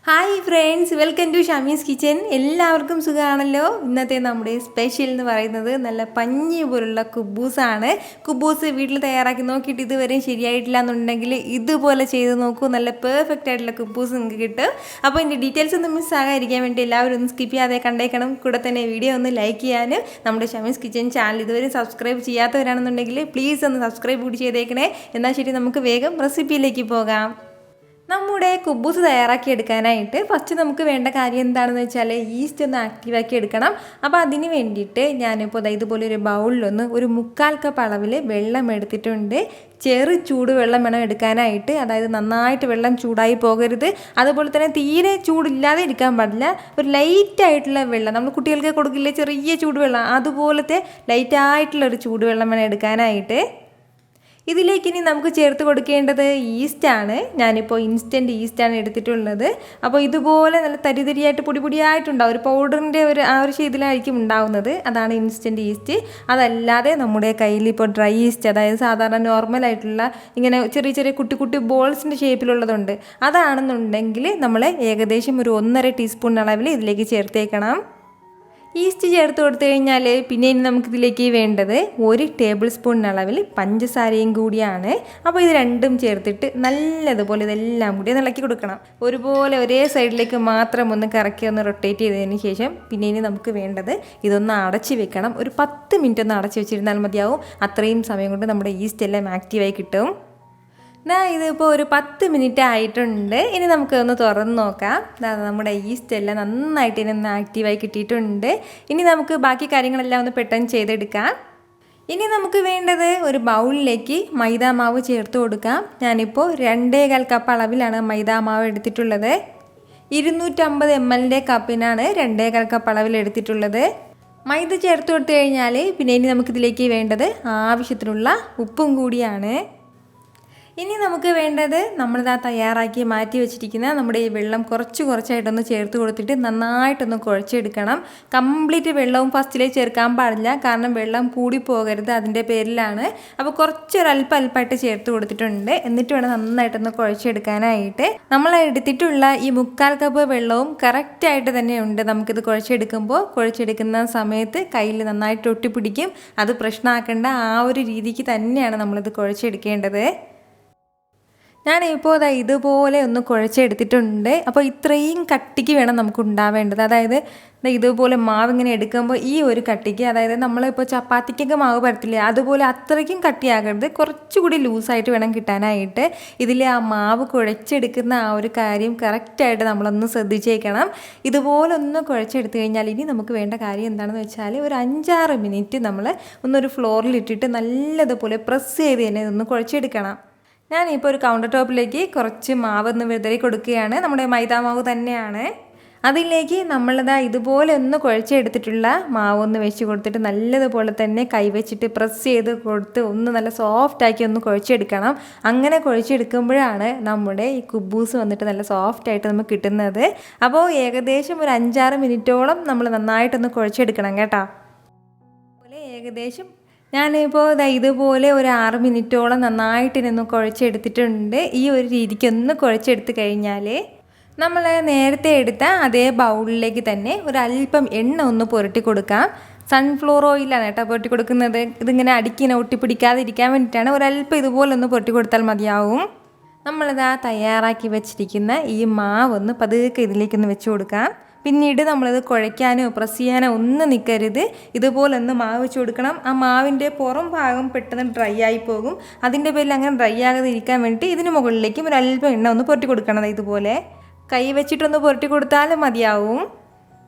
Hi friends, welcome to Shami's kitchen. എല്ലാവർക്കും സുഖമാണല്ലോ. ഇന്നത്തെ നമ്മുടെ സ്പെഷ്യൽ എന്ന് പറയുന്നത് നല്ല പഞ്ഞി പോലുള്ള കുബൂസാണ്. കുബൂസ് വീട്ടിൽ തയ്യാറാക്കി നോക്കിയിട്ട് ഇതുവരെയും ശരിയായിട്ടില്ല എന്നുണ്ടെങ്കിൽ ഇതുപോലെ ചെയ്ത് നോക്കൂ. നല്ല പെർഫെക്റ്റ് ആയിട്ടുള്ള കുബൂസ് നിങ്ങൾക്ക് കിട്ടും. അപ്പോൾ ഇതിൻ്റെ ഡീറ്റെയിൽസ് ഒന്നും മിസ്സാകാതിരിക്കാൻ വേണ്ടി എല്ലാവരും ഒന്ന് സ്കിപ്പ് ചെയ്യാതെ കണ്ടേക്കണം. കൂടെ തന്നെ വീഡിയോ ഒന്ന് ലൈക്ക് ചെയ്യാനും നമ്മുടെ ഷമീസ് കിച്ചൻ ചാനൽ ഇതുവരെ സബ്സ്ക്രൈബ് ചെയ്യാത്തവരാണെന്നുണ്ടെങ്കിൽ പ്ലീസ് ഒന്ന് സബ്സ്ക്രൈബ് കൂടി ചെയ്തേക്കണേ. എന്നാൽ ശരി, നമുക്ക് വേഗം റെസിപ്പിയിലേക്ക് പോകാം. നമ്മുടെ കുബൂസ് തയ്യാറാക്കി എടുക്കാനായിട്ട് ഫസ്റ്റ് നമുക്ക് വേണ്ട കാര്യം എന്താണെന്ന് വെച്ചാൽ ഈസ്റ്റ് ഒന്ന് ആക്റ്റീവാക്കി എടുക്കണം. അപ്പോൾ അതിന് വേണ്ടിയിട്ട് ഞാനിപ്പോൾ ഇതുപോലെ ഒരു ബൗളിലൊന്ന് ഒരു 1/4 കപ്പ് അളവിൽ വെള്ളം എടുത്തിട്ടുണ്ട്. ചൂടുവെള്ളം വേണം എടുക്കാനായിട്ട്. അതായത് നന്നായിട്ട് വെള്ളം ചൂടായി പോകരുത്, അതുപോലെ തന്നെ തീരെ ചൂടില്ലാതെ ഇരിക്കാൻ പാടില്ല. ഒരു ലൈറ്റായിട്ടുള്ള വെള്ളം, നമ്മൾ കുട്ടികൾക്ക് കൊടുക്കില്ലേ ചെറിയ ചൂടുവെള്ളം, അതുപോലത്തെ ലൈറ്റായിട്ടുള്ള ഒരു ചൂടുവെള്ളം വേണം എടുക്കാനായിട്ട്. ഇതിലേക്ക് ഇനി നമുക്ക് ചേർത്ത് കൊടുക്കേണ്ടത് ഈസ്റ്റാണ്. ഞാനിപ്പോൾ ഇൻസ്റ്റൻറ്റ് ഈസ്റ്റാണ് എടുത്തിട്ടുള്ളത്. അപ്പോൾ ഇതുപോലെ നല്ല തരിതരിയായിട്ട് പൊടിയായിട്ടുണ്ടാവും. ഒരു പൗഡറിൻ്റെ ആ ഒരു ശീതിലായിരിക്കും ഉണ്ടാവുന്നത്. അതാണ് ഇൻസ്റ്റൻറ്റ് ഈസ്റ്റ്. അതല്ലാതെ നമ്മുടെ കയ്യിൽ ഇപ്പോൾ ഡ്രൈ ഈസ്റ്റ്, അതായത് സാധാരണ നോർമലായിട്ടുള്ള ഇങ്ങനെ ചെറിയ ചെറിയ കുട്ടി ബോൾസിൻ്റെ ഷേപ്പിലുള്ളതുണ്ട്. അതാണെന്നുണ്ടെങ്കിൽ നമ്മൾ ഏകദേശം ഒരു 1.5 ടീസ്പൂൺ അളവിൽ ഇതിലേക്ക് ചേർത്തേക്കണം. ഈസ്റ്റ് ചേർത്ത് കൊടുത്തു കഴിഞ്ഞാൽ പിന്നെ ഇനി നമുക്കിതിലേക്ക് വേണ്ടത് 1 ടേബിൾ സ്പൂൺ അളവിൽ പഞ്ചസാരയും കൂടിയാണ്. അപ്പോൾ ഇത് രണ്ടും ചേർത്തിട്ട് നല്ലതുപോലെ ഇതെല്ലാം കൂടി ഇളക്കി കൊടുക്കണം. ഒരുപോലെ ഒരേ സൈഡിലേക്ക് മാത്രം ഒന്ന് കറക്കി ഒന്ന് റൊട്ടേറ്റ് ചെയ്തതിന് ശേഷം പിന്നെ ഇനി നമുക്ക് വേണ്ടത് ഇതൊന്ന് അടച്ച് വെക്കണം. ഒരു 10 മിനിറ്റ് ഒന്ന് അടച്ച് വെച്ചിരുന്നാൽ മതിയാവും. അത്രയും സമയം കൊണ്ട് നമ്മുടെ ഈസ്റ്റ് എല്ലാം ആക്റ്റീവായി കിട്ടും. ഇതിപ്പോൾ ഒരു 10 മിനിറ്റ് ആയിട്ടുണ്ട്. ഇനി നമുക്കൊന്ന് തുറന്ന് നോക്കാം. നമ്മുടെ ഈസ്റ്റ് എല്ലാം നന്നായിട്ട് ഇനി ആക്റ്റീവായി കിട്ടിയിട്ടുണ്ട്. ഇനി നമുക്ക് ബാക്കി കാര്യങ്ങളെല്ലാം ഒന്ന് പെട്ടെന്ന് ചെയ്തെടുക്കാം. ഇനി നമുക്ക് വേണ്ടത് ഒരു ബൗളിലേക്ക് മൈദാമാവ് ചേർത്ത് കൊടുക്കാം. ഞാനിപ്പോൾ 2.25 കപ്പ് അളവിലാണ് മൈദാമാവ് എടുത്തിട്ടുള്ളത്. 250 ml കപ്പിനാണ് 2.25 കപ്പ് അളവിൽ എടുത്തിട്ടുള്ളത്. മൈദ ചേർത്ത് കൊടുത്തു കഴിഞ്ഞാൽ പിന്നെ ഇനി നമുക്കിതിലേക്ക് വേണ്ടത് ആവശ്യത്തിനുള്ള ഉപ്പും കൂടിയാണ്. ഇനി നമുക്ക് വേണ്ടത് നമ്മളിതാ തയ്യാറാക്കി മാറ്റി വെച്ചിരിക്കുന്ന നമ്മുടെ ഈ വെള്ളം കുറച്ചായിട്ടൊന്ന് ചേർത്ത് കൊടുത്തിട്ട് നന്നായിട്ടൊന്ന് കുഴച്ചെടുക്കണം. കംപ്ലീറ്റ് വെള്ളവും ഫസ്റ്റിലേ ചേർക്കാൻ പാടില്ല, കാരണം വെള്ളം കൂടി പോകരുത്, അതിൻ്റെ പേരിലാണ്. അപ്പോൾ അല്പമായിട്ട് ചേർത്ത് കൊടുത്തിട്ടുണ്ട്. എന്നിട്ട് വേണം നന്നായിട്ടൊന്ന് കുഴച്ചെടുക്കാനായിട്ട്. നമ്മൾ എടുത്തിട്ടുള്ള ഈ 1/4 കപ്പ് വെള്ളവും കറക്റ്റായിട്ട് തന്നെയുണ്ട്. നമുക്കിത് കുഴച്ചെടുക്കുന്ന സമയത്ത് കയ്യിൽ നന്നായിട്ട് ഒട്ടിപ്പിടിക്കും. അത് പ്രശ്നമാക്കേണ്ട ആ ഒരു രീതിക്ക് തന്നെയാണ് നമ്മളിത് കുഴച്ചെടുക്കേണ്ടത്. ഞാനിപ്പോൾ ഇതുപോലെ ഒന്ന് കുഴച്ചെടുത്തിട്ടുണ്ട്. അപ്പോൾ ഇത്രയും കട്ടിക്ക് വേണം നമുക്ക് ഉണ്ടാവേണ്ടത്. അതായത് ഇതുപോലെ മാവ് ഇങ്ങനെ എടുക്കുമ്പോൾ ഈ ഒരു കട്ടിക്ക്, അതായത് നമ്മളിപ്പോൾ ചപ്പാത്തിക്കൊക്കെ മാവ് പരത്തില്ലേ അതുപോലെ അത്രയ്ക്കും കട്ടിയാകരുത്, കുറച്ചുകൂടി ലൂസായിട്ട് വേണം കിട്ടാനായിട്ട്. ഇതിൽ ആ മാവ് കുഴച്ചെടുക്കുന്ന ആ ഒരു കാര്യം കറക്റ്റായിട്ട് നമ്മളൊന്ന് ശ്രദ്ധിച്ചേക്കണം. ഇതുപോലെ ഒന്ന് കുഴച്ചെടുത്ത് കഴിഞ്ഞാൽ ഇനി നമുക്ക് വേണ്ട കാര്യം എന്താണെന്ന് വെച്ചാൽ ഒരു 5-6 മിനിറ്റ് നമ്മൾ ഒന്നൊരു ഫ്ലോറിലിട്ടിട്ട് നല്ലതുപോലെ പ്രസ് ചെയ്ത് തന്നെ ഒന്ന് കുഴച്ചെടുക്കണം. ഞാനിപ്പോൾ ഒരു കൗണ്ടർ ടോപ്പിലേക്ക് കുറച്ച് മാവൊന്ന് വിതറി കൊടുക്കുകയാണ്. നമ്മുടെ മൈദാമാവ് തന്നെയാണ്. അതിലേക്ക് ഇതുപോലെ ഒന്ന് കുഴച്ചെടുത്തിട്ടുള്ള മാവൊന്ന് വെച്ച് കൊടുത്തിട്ട് നല്ലതുപോലെ തന്നെ കൈവച്ചിട്ട് പ്രസ് ചെയ്ത് കൊടുത്ത് ഒന്ന് നല്ല സോഫ്റ്റാക്കി ഒന്ന് കുഴച്ചെടുക്കണം. അങ്ങനെ കുഴച്ചെടുക്കുമ്പോഴാണ് നമ്മുടെ ഈ കുബൂസ് വന്നിട്ട് നല്ല സോഫ്റ്റായിട്ട് നമുക്ക് കിട്ടുന്നത്. അപ്പോൾ ഏകദേശം ഒരു 5-6 മിനിറ്റോളം നമ്മൾ നന്നായിട്ടൊന്ന് കുഴച്ചെടുക്കണം കേട്ടോ. ഏകദേശം ഞാനിപ്പോൾ ഇതുപോലെ ഒരു 6 മിനിറ്റോളം നന്നായിട്ട് ഇതൊന്ന് കുഴച്ചെടുത്തിട്ടുണ്ട്. ഈ ഒരു രീതിക്കൊന്ന് കുഴച്ചെടുത്ത് കഴിഞ്ഞാൽ നമ്മൾ നേരത്തെ എടുത്ത അതേ ബൗളിലേക്ക് തന്നെ ഒരല്പം എണ്ണ ഒന്ന് പുരട്ടി കൊടുക്കാം. സൺഫ്ലവർ ഓയിലാണ് കേട്ടോ പുരട്ടി കൊടുക്കുന്നത്. ഇതിങ്ങനെ അടിക്കിനെ ഒട്ടിപ്പിടിക്കാതിരിക്കാൻ വേണ്ടിയിട്ടാണ്. ഒരല്പം ഇതുപോലെ ഒന്ന് പുരട്ടി കൊടുത്താൽ മതിയാവും. തയ്യാറാക്കി വെച്ചിരിക്കുന്ന ഈ മാവൊന്ന് പതുക്കെ ഇതിലേക്കൊന്ന് വെച്ച് കൊടുക്കാം. പിന്നീട് നമ്മളിത് കുഴയ്ക്കാനോ പ്രസ് ചെയ്യാനോ ഒന്നും നിൽക്കരുത്. ഇതുപോലൊന്ന് മാവ് വെച്ച് കൊടുക്കണം. ആ മാവിൻ്റെ പുറം ഭാഗം പെട്ടെന്ന് ഡ്രൈ ആയി പോകും. അതിൻ്റെ പേരിൽ അങ്ങനെ ഡ്രൈ ആകാതെ ഇരിക്കാൻ വേണ്ടിയിട്ട് ഇതിന് മുകളിലേക്കും ഒരല്പം എണ്ണ ഒന്ന് പുരട്ടി കൊടുക്കണം. ഇതുപോലെ കൈ വെച്ചിട്ടൊന്ന് പുരട്ടി കൊടുത്താലും മതിയാവും.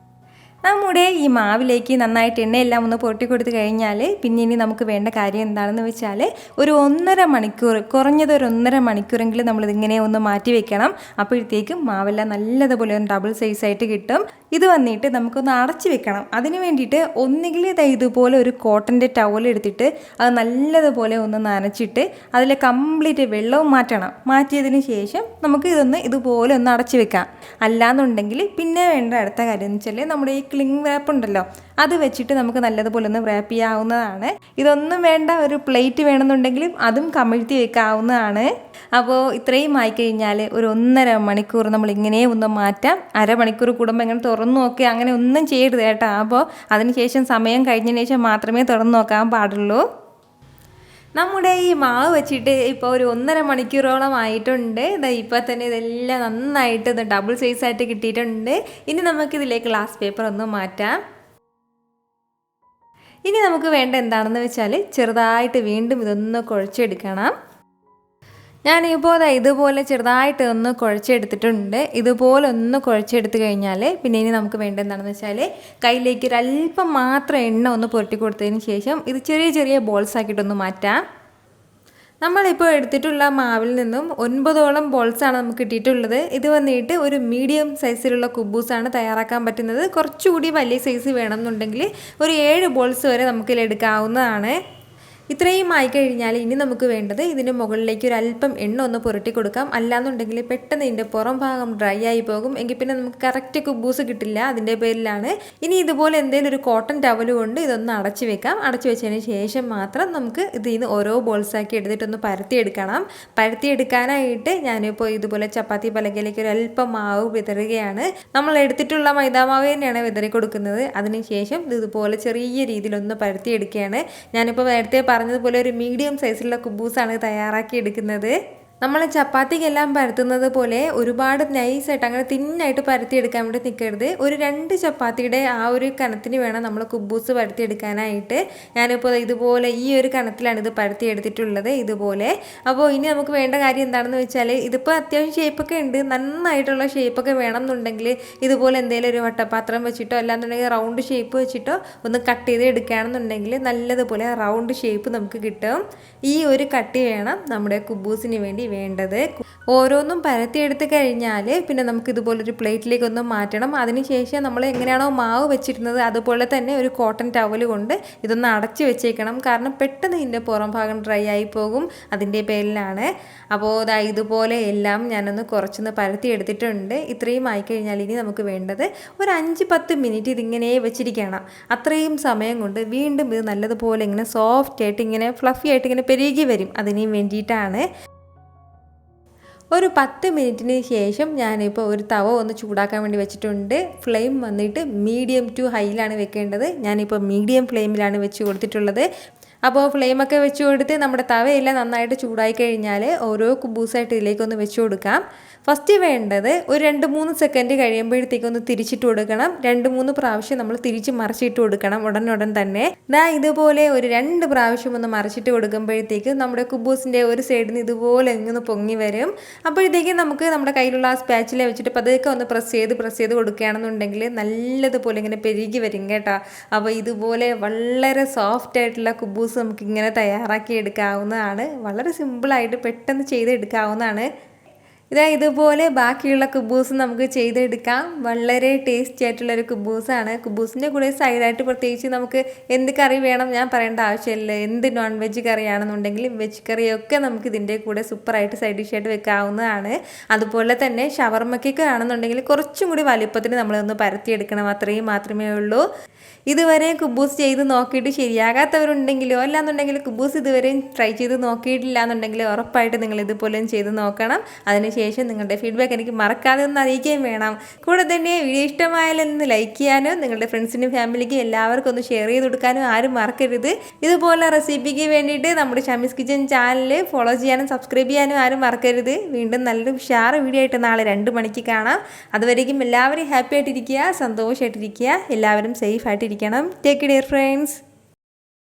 നമ്മുടെ ഈ മാവിലേക്ക് നന്നായിട്ട് എണ്ണയെല്ലാം ഒന്ന് പുരട്ടി കൊടുത്ത് കഴിഞ്ഞാൽ പിന്നെ ഇനി നമുക്ക് വേണ്ട കാര്യം എന്താണെന്ന് വെച്ചാൽ ഒരു 1.5 മണിക്കൂർ, കുറഞ്ഞത് ഒരു 1.5 മണിക്കൂറെങ്കിലും നമ്മളിതിങ്ങനെ ഒന്ന് മാറ്റി വെക്കണം. അപ്പോഴത്തേക്കും മാവെല്ലാം നല്ലതുപോലെ ഒന്ന് ഡബിൾ സൈസായിട്ട് കിട്ടും. ഇത് വന്നിട്ട് നമുക്കൊന്ന് അടച്ച് വെക്കണം. അതിന് വേണ്ടിയിട്ട് ഒന്നുകിൽ ഇതുപോലെ ഒരു കോട്ടൻ്റെ ടവൽ എടുത്തിട്ട് അത് നല്ലതുപോലെ ഒന്ന് നനച്ചിട്ട് അതിലെ കംപ്ലീറ്റ് വെള്ളവും മാറ്റണം. മാറ്റിയതിന് ശേഷം നമുക്ക് ഇതുപോലെ ഒന്ന് അടച്ച് വെക്കാം. അല്ലാന്നുണ്ടെങ്കിൽ പിന്നെ വേണ്ട അടുത്ത കാര്യം എന്ന് വെച്ചാൽ നമ്മുടെ ഈ ക്ലിങ് റാപ്പ് ഉണ്ടല്ലോ, അത് വെച്ചിട്ട് നമുക്ക് നല്ലതുപോലെ ഒന്ന് റാപ്പ് ചെയ്യാവുന്നതാണ്. ഇതൊന്നും വേണ്ട, ഒരു പ്ലേറ്റ് വേണമെന്നുണ്ടെങ്കിലും അതും കമിഴ്ത്തി വെക്കാവുന്നതാണ്. അപ്പോൾ ഇത്രയും ആയിക്കഴിഞ്ഞാൽ ഒരു 1.5 മണിക്കൂർ നമ്മളിങ്ങനെ ഒന്ന് മാറ്റാം. അരമണിക്കൂർ കൂടുമ്പോൾ ഇങ്ങനെ തുറന്നു നോക്കുക, അങ്ങനെ ഒന്നും ചെയ്യരുത് കേട്ടോ. അപ്പോൾ അതിനുശേഷം സമയം കഴിഞ്ഞതിന് ശേഷം മാത്രമേ തുറന്നു നോക്കാൻ പാടുള്ളൂ. നമ്മുടെ ഈ മാവ് വെച്ചിട്ട് ഇപ്പോൾ ഒരു 1.5 മണിക്കൂറോളം ആയിട്ടുണ്ട്. ഇപ്പോൾ തന്നെ ഇതെല്ലാം നന്നായിട്ട് ഡബിൾ സൈസായിട്ട് കിട്ടിയിട്ടുണ്ട്. ഇനി നമുക്കിതിലേക്ക് ഗ്ലാസ് പേപ്പർ ഒന്ന് മാറ്റാം. ഇനി നമുക്ക് വേണ്ട എന്താണെന്ന് വെച്ചാൽ ചെറുതായിട്ട് വീണ്ടും ഇതൊന്ന് കുഴച്ചെടുക്കണം. ഞാനിപ്പോൾ ഇതുപോലെ ചെറുതായിട്ട് ഒന്ന് കുഴച്ചെടുത്തിട്ടുണ്ട്. ഇതുപോലെ ഒന്ന് കുഴച്ചെടുത്ത് കഴിഞ്ഞാൽ പിന്നെ ഇനി നമുക്ക് വേണ്ട എന്താണെന്ന് വെച്ചാൽ കയ്യിലേക്ക് ഒരല്പം മാത്രം എണ്ണ ഒന്ന് പുരട്ടി കൊടുത്തതിന് ശേഷം ഇത് ചെറിയ ചെറിയ ബോൾസ് ആക്കിയിട്ടൊന്ന് മാറ്റാം. നമ്മളിപ്പോൾ എടുത്തിട്ടുള്ള മാവിൽ നിന്നും 9ഓളം ബോൾസാണ് നമുക്ക് കിട്ടിയിട്ടുള്ളത്. ഇത് വന്നിട്ട് ഒരു മീഡിയം സൈസിലുള്ള കുബൂസാണ് തയ്യാറാക്കാൻ പറ്റുന്നത്. കുറച്ചുകൂടി വലിയ സൈസ് വേണമെന്നുണ്ടെങ്കിൽ ഒരു 7 ബോൾസ് വരെ നമുക്കിതിലെടുക്കാവുന്നതാണ്. ഇത്രയും ആയിക്കഴിഞ്ഞാൽ ഇനി നമുക്ക് വേണ്ടത് ഇതിൻ്റെ മുകളിലേക്ക് ഒരു അല്പം എണ്ണ ഒന്ന് പുരട്ടി കൊടുക്കാം. അല്ലാന്നുണ്ടെങ്കിൽ പെട്ടെന്ന് ഇതിൻ്റെ പുറം ഭാഗം ഡ്രൈ ആയി പോകും. എങ്കിൽ പിന്നെ നമുക്ക് കറക്റ്റ് കുബൂസ് കിട്ടില്ല. അതിൻ്റെ പേരിലാണ്. ഇനി ഇതുപോലെ എന്തെങ്കിലും ഒരു കോട്ടൺ ടവൽ കൊണ്ട് ഇതൊന്ന് അടച്ചു വെക്കാം. അടച്ചു വെച്ചതിന് ശേഷം മാത്രം നമുക്ക് ഇതിൽ നിന്ന് ഓരോ ബോൾസാക്കി എടുത്തിട്ടൊന്ന് പരത്തിയെടുക്കണം. പരത്തിയെടുക്കാനായിട്ട് ഞാനിപ്പോൾ ഇതുപോലെ ചപ്പാത്തി പലകയിലേക്ക് ഒരു അല്പം മാവ് വിതറുകയാണ്. നമ്മൾ എടുത്തിട്ടുള്ള മൈദാമാവ് തന്നെയാണ് വിതറി കൊടുക്കുന്നത്. അതിനുശേഷം ഇതുപോലെ ചെറിയ രീതിയിലൊന്ന് പരത്തിയെടുക്കുകയാണ്. ഞാനിപ്പോൾ നേരത്തെ പറഞ്ഞതുപോലെ ഒരു മീഡിയം സൈസിലുള്ള കുബൂസാണ് തയ്യാറാക്കി എടുക്കുന്നത്. നമ്മൾ ചപ്പാത്തിക്കെല്ലാം പരത്തുന്നത് പോലെ ഒരുപാട് നൈസായിട്ട് അങ്ങനെ തിന്നായിട്ട് പരത്തിയെടുക്കാൻ വേണ്ടി നിൽക്കരുത്. ഒരു 2 ചപ്പാത്തിയുടെ ആ ഒരു കനത്തിന് വേണം നമ്മൾ കുബൂസ് പരത്തിയെടുക്കാനായിട്ട്. ഞാനിപ്പോൾ ഇതുപോലെ ഈ ഒരു കനത്തിലാണ് ഇത് പരത്തിയെടുത്തിട്ടുള്ളത് ഇതുപോലെ. അപ്പോൾ ഇനി നമുക്ക് വേണ്ട കാര്യം എന്താണെന്ന് വെച്ചാൽ ഇതിപ്പോൾ അത്യാവശ്യം ഷേപ്പൊക്കെ ഉണ്ട്. നന്നായിട്ടുള്ള ഷേപ്പൊക്കെ വേണം എന്നുണ്ടെങ്കിൽ ഇതുപോലെ എന്തെങ്കിലും ഒരു വട്ടപാത്രം വെച്ചിട്ടോ അല്ലാന്നുണ്ടെങ്കിൽ റൗണ്ട് ഷേപ്പ് വെച്ചിട്ടോ ഒന്ന് കട്ട് ചെയ്ത് എടുക്കുകയാണെന്നുണ്ടെങ്കിൽ നല്ലതുപോലെ റൗണ്ട് ഷേപ്പ് നമുക്ക് കിട്ടും. ഈ ഒരു കട്ടി വേണം നമ്മുടെ കുബൂസിന് വേണ്ടി വേണ്ടത്. ഓരോന്നും പരത്തിയെടുത്ത് കഴിഞ്ഞാൽ പിന്നെ നമുക്ക് ഇതുപോലൊരു പ്ലേറ്റിലേക്ക് ഒന്ന് മാറ്റണം. അതിനുശേഷം നമ്മൾ എങ്ങനെയാണോ മാവ് വെച്ചിരുന്നത് അതുപോലെ തന്നെ ഒരു കോട്ടൺ ടവൽ കൊണ്ട് ഇതൊന്ന് അടച്ചു വെച്ചേക്കണം. കാരണം പെട്ടെന്ന് ഇതിൻ്റെ പുറം ഭാഗം ഡ്രൈ ആയി പോകും. അതിൻ്റെ പേരിലാണ്. അപ്പോൾ ഇതുപോലെ എല്ലാം ഞാനൊന്ന് കുറച്ചൊന്ന് പരത്തിയെടുത്തിട്ടുണ്ട്. ഇത്രയും ആയിക്കഴിഞ്ഞാൽ ഇനി നമുക്ക് വേണ്ടത് ഒരു 5-10 മിനിറ്റ് ഇതിങ്ങനെ വെച്ചിരിക്കണം. അത്രയും സമയം കൊണ്ട് വീണ്ടും ഇത് നല്ലതുപോലെ ഇങ്ങനെ സോഫ്റ്റ് ആയിട്ട് ഇങ്ങനെ ഫ്ലഫി ആയിട്ട് ഇങ്ങനെ പെരുകി വരും. അതിന് വേണ്ടിയിട്ടാണ്. ഒരു 10 മിനിറ്റിന് ശേഷം ഞാനിപ്പോൾ ഒരു തവ ഒന്ന് ചൂടാക്കാൻ വേണ്ടി വെച്ചിട്ടുണ്ട്. ഫ്ലെയിം വന്നിട്ട് മീഡിയം ടു ഹൈയിലാണ് വെക്കേണ്ടത്. ഞാനിപ്പോൾ മീഡിയം ഫ്ലെയിമിലാണ് വെച്ച് കൊടുത്തിട്ടുള്ളത്. അപ്പോൾ ഫ്ലെയിമൊക്കെ വെച്ച് കൊടുത്ത് നമ്മുടെ തവയെല്ലാം നന്നായിട്ട് ചൂടായി കഴിഞ്ഞാൽ ഓരോ കുബൂസായിട്ട് ഇതിലേക്കൊന്ന് വെച്ച് കൊടുക്കാം. ഫസ്റ്റ് വേണ്ടത് ഒരു 2-3 സെക്കൻഡ് കഴിയുമ്പോഴത്തേക്കൊന്ന് തിരിച്ചിട്ട് കൊടുക്കണം. 2-3 പ്രാവശ്യം നമ്മൾ തിരിച്ച് മറിച്ചിട്ട് കൊടുക്കണം ഉടൻ തന്നെ. ഇതുപോലെ ഒരു 2 പ്രാവശ്യം ഒന്ന് മറിച്ചിട്ട് കൊടുക്കുമ്പോഴത്തേക്ക് നമ്മുടെ കുബൂസിൻ്റെ ഒരു സൈഡിൽ നിന്ന് ഇതുപോലെ ഇങ്ങനെ പൊങ്ങി വരും. അപ്പോഴത്തേക്കും നമുക്ക് നമ്മുടെ കയ്യിലുള്ള ആ സ്പാച്ചില വെച്ചിട്ട് പതുക്കെ ഒന്ന് പ്രസ് ചെയ്ത് കൊടുക്കുകയാണെന്നുണ്ടെങ്കിൽ നല്ലതുപോലെ ഇങ്ങനെ പെരുകി വരും കേട്ടോ. അപ്പോൾ ഇതുപോലെ വളരെ സോഫ്റ്റ് ആയിട്ടുള്ള കുബൂസ് നമുക്കിങ്ങനെ തയ്യാറാക്കി എടുക്കാവുന്നതാണ്. വളരെ സിമ്പിളായിട്ട് പെട്ടെന്ന് ചെയ്തെടുക്കാവുന്നതാണ്. ഇതുപോലെ ബാക്കിയുള്ള കുബൂസ് നമുക്ക് ചെയ്തെടുക്കാം. വളരെ ടേസ്റ്റി ആയിട്ടുള്ളൊരു കുബൂസാണ്. കുബൂസിൻ്റെ കൂടെ സൈഡായിട്ട് പ്രത്യേകിച്ച് നമുക്ക് എന്ത് കറി വേണം ഞാൻ പറയേണ്ട ആവശ്യമില്ല. എന്ത് നോൺ വെജ് കറിയാണെന്നുണ്ടെങ്കിലും വെജ് കറിയൊക്കെ നമുക്ക് ഇതിൻ്റെ കൂടെ സൂപ്പറായിട്ട് സൈഡ് ഡിഷായിട്ട് വെക്കാവുന്നതാണ്. അതുപോലെ തന്നെ ഷവർമ്മയ്ക്കൊക്കെ ആണെന്നുണ്ടെങ്കിൽ കുറച്ചും കൂടി വലുപ്പത്തിന് നമ്മളൊന്ന് പരത്തിയെടുക്കണം. അത്രയും മാത്രമേ ഉള്ളൂ. ഇതുവരെ കുബൂസ് ചെയ്ത് നോക്കിയിട്ട് ശരിയാകാത്തവരുണ്ടെങ്കിലോ അല്ലാന്നുണ്ടെങ്കിൽ കുബൂസ് ഇതുവരെയും ട്രൈ ചെയ്ത് നോക്കിയിട്ടില്ല എന്നുണ്ടെങ്കിൽ ഉറപ്പായിട്ട് നിങ്ങൾ ഇതുപോലെ ചെയ്ത് നോക്കണം. അതിനുശേഷം നിങ്ങളുടെ ഫീഡ്ബാക്ക് എനിക്ക് മറക്കാതെ ഒന്ന് അറിയിക്കുകയും വേണം. കൂടെ തന്നെ വീഡിയോ ഇഷ്ടമായാലൊന്ന് ലൈക്ക് ചെയ്യാനും നിങ്ങളുടെ ഫ്രണ്ട്സിനും ഫാമിലിക്കും എല്ലാവർക്കും ഒന്ന് ഷെയർ ചെയ്ത് കൊടുക്കാനും ആരും മറക്കരുത്. ഇതുപോലെ റെസിപ്പിക്ക് വേണ്ടിയിട്ട് നമ്മുടെ ഷമീസ് കിച്ചൻ ചാനൽ ഫോളോ ചെയ്യാനും സബ്സ്ക്രൈബ് ചെയ്യാനും ആരും മറക്കരുത്. വീണ്ടും നല്ലൊരു ഉഷാർ വീഡിയോ ആയിട്ട് നാളെ 2 മണിക്ക് കാണാം. അതുവരേക്കും എല്ലാവരും ഹാപ്പി ആയിട്ടിരിക്കുക, സന്തോഷമായിട്ടിരിക്കുക, എല്ലാവരും സേഫ് ആയിട്ടിരിക്കണം. Take care friends.